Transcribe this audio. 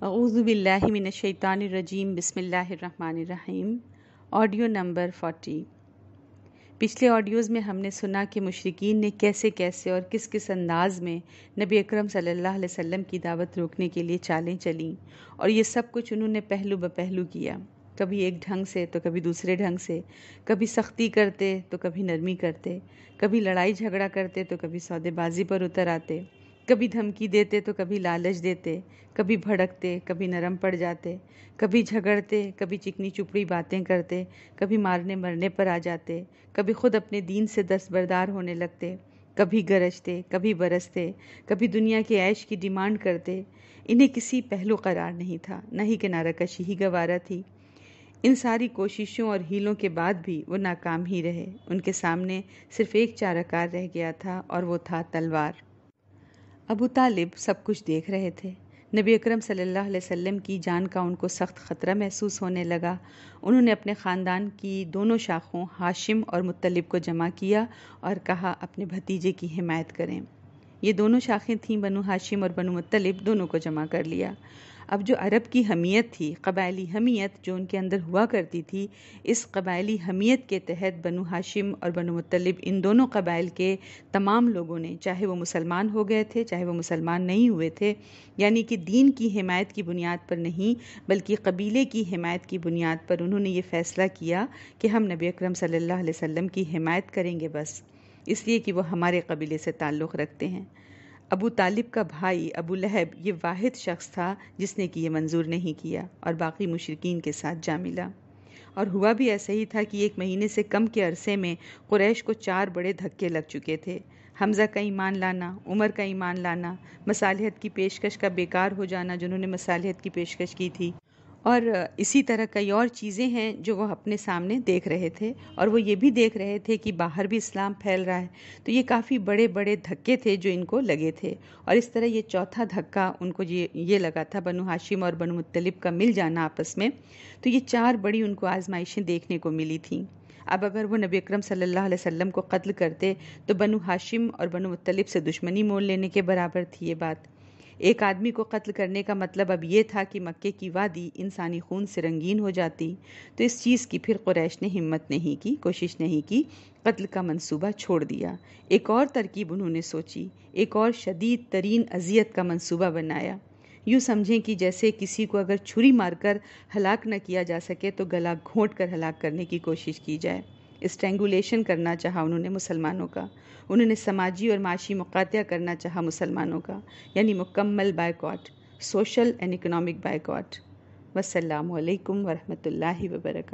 اعوذ باللہ من الشیطان الرجیم بسم اللہ الرحمن الرحیم۔ Audio number 40۔ پچھلے آڈیوز میں ہم نے سنا کہ مشرکین نے کیسے کیسے اور کس کس انداز میں نبی اکرم صلی اللہ علیہ وسلم کی دعوت روکنے کے لیے چالیں چلیں، اور یہ سب کچھ انہوں نے پہلو بپہلو کیا، کبھی ایک ڈھنگ سے تو کبھی دوسرے ڈھنگ سے، کبھی سختی کرتے تو کبھی نرمی کرتے، کبھی لڑائی جھگڑا کرتے تو کبھی سودے بازی پر اتر آتے، کبھی دھمکی دیتے تو کبھی لالچ دیتے، کبھی بھڑکتے کبھی نرم پڑ جاتے، کبھی جھگڑتے کبھی چکنی چپڑی باتیں کرتے، کبھی مارنے مرنے پر آ جاتے، کبھی خود اپنے دین سے دستبردار ہونے لگتے، کبھی گرجتے کبھی برستے، کبھی دنیا کے عیش کی ڈیمانڈ کرتے۔ انہیں کسی پہلو قرار نہیں تھا، نہ ہی کنارہ کشی ہی گوارا تھی۔ ان ساری کوششوں اور ہیلوں کے بعد بھی وہ ناکام ہی رہے۔ ان کے سامنے صرف ایک چارہ کار رہ گیا تھا، اور وہ تھا تلوار۔ ابو طالب سب کچھ دیکھ رہے تھے۔ نبی اکرم صلی اللہ علیہ وسلم کی جان کا ان کو سخت خطرہ محسوس ہونے لگا۔ انہوں نے اپنے خاندان کی دونوں شاخوں ہاشم اور مطلب کو جمع کیا اور کہا اپنے بھتیجے کی حمایت کریں۔ یہ دونوں شاخیں تھیں، بنو ہاشم اور بنو مطلب، دونوں کو جمع کر لیا۔ اب جو عرب کی حمیت تھی، قبائلی حمیت جو ان کے اندر ہوا کرتی تھی، اس قبائلی حمیت کے تحت بنو ہاشم اور بنو مطلب، ان دونوں قبائل کے تمام لوگوں نے، چاہے وہ مسلمان ہو گئے تھے چاہے وہ مسلمان نہیں ہوئے تھے، یعنی کہ دین کی حمایت کی بنیاد پر نہیں بلکہ قبیلے کی حمایت کی بنیاد پر، انہوں نے یہ فیصلہ کیا کہ ہم نبی اکرم صلی اللہ علیہ وسلم کی حمایت کریں گے، بس اس لیے کہ وہ ہمارے قبیلے سے تعلق رکھتے ہیں۔ ابو طالب کا بھائی ابو لہب یہ واحد شخص تھا جس نے کہ یہ منظور نہیں کیا، اور باقی مشرکین کے ساتھ جا ملا۔ اور ہوا بھی ایسا ہی تھا کہ 1 مہینے سے کم کے عرصے میں قریش کو 4 بڑے دھکے لگ چکے تھے۔ حمزہ کا ایمان لانا، عمر کا ایمان لانا، مصالحت کی پیشکش کا بیکار ہو جانا جنہوں نے مصالحت کی پیشکش کی تھی، اور اسی طرح کئی اور چیزیں ہیں جو وہ اپنے سامنے دیکھ رہے تھے، اور وہ یہ بھی دیکھ رہے تھے کہ باہر بھی اسلام پھیل رہا ہے۔ تو یہ کافی بڑے بڑے دھکے تھے جو ان کو لگے تھے، اور اس طرح یہ چوتھا دھکا ان کو یہ لگا تھا، بنو ہاشم اور بنو مطلب کا مل جانا آپس میں۔ تو یہ 4 بڑی ان کو آزمائشیں دیکھنے کو ملی تھیں۔ اب اگر وہ نبی اکرم صلی اللہ علیہ وسلم کو قتل کرتے تو بنو ہاشم اور بنو مطلب سے دشمنی مول لینے کے برابر تھی یہ بات۔ ایک آدمی کو قتل کرنے کا مطلب اب یہ تھا کہ مکے کی وادی انسانی خون سے رنگین ہو جاتی۔ تو اس چیز کی پھر قریش نے ہمت نہیں کی، کوشش نہیں کی، قتل کا منصوبہ چھوڑ دیا۔ ایک اور ترکیب انہوں نے سوچی، ایک اور شدید ترین اذیت کا منصوبہ بنایا۔ یوں سمجھیں کہ جیسے کسی کو اگر چھری مار کر ہلاک نہ کیا جا سکے تو گلا گھونٹ کر ہلاک کرنے کی کوشش کی جائے۔ اسٹرینگولیشن کرنا چاہا انہوں نے مسلمانوں کا، انہوں نے سماجی اور معاشی مقاطعہ کرنا چاہا مسلمانوں کا، یعنی مکمل boycott, social and economic boycott. والسلام علیکم ورحمۃ اللہ وبرکاتہ۔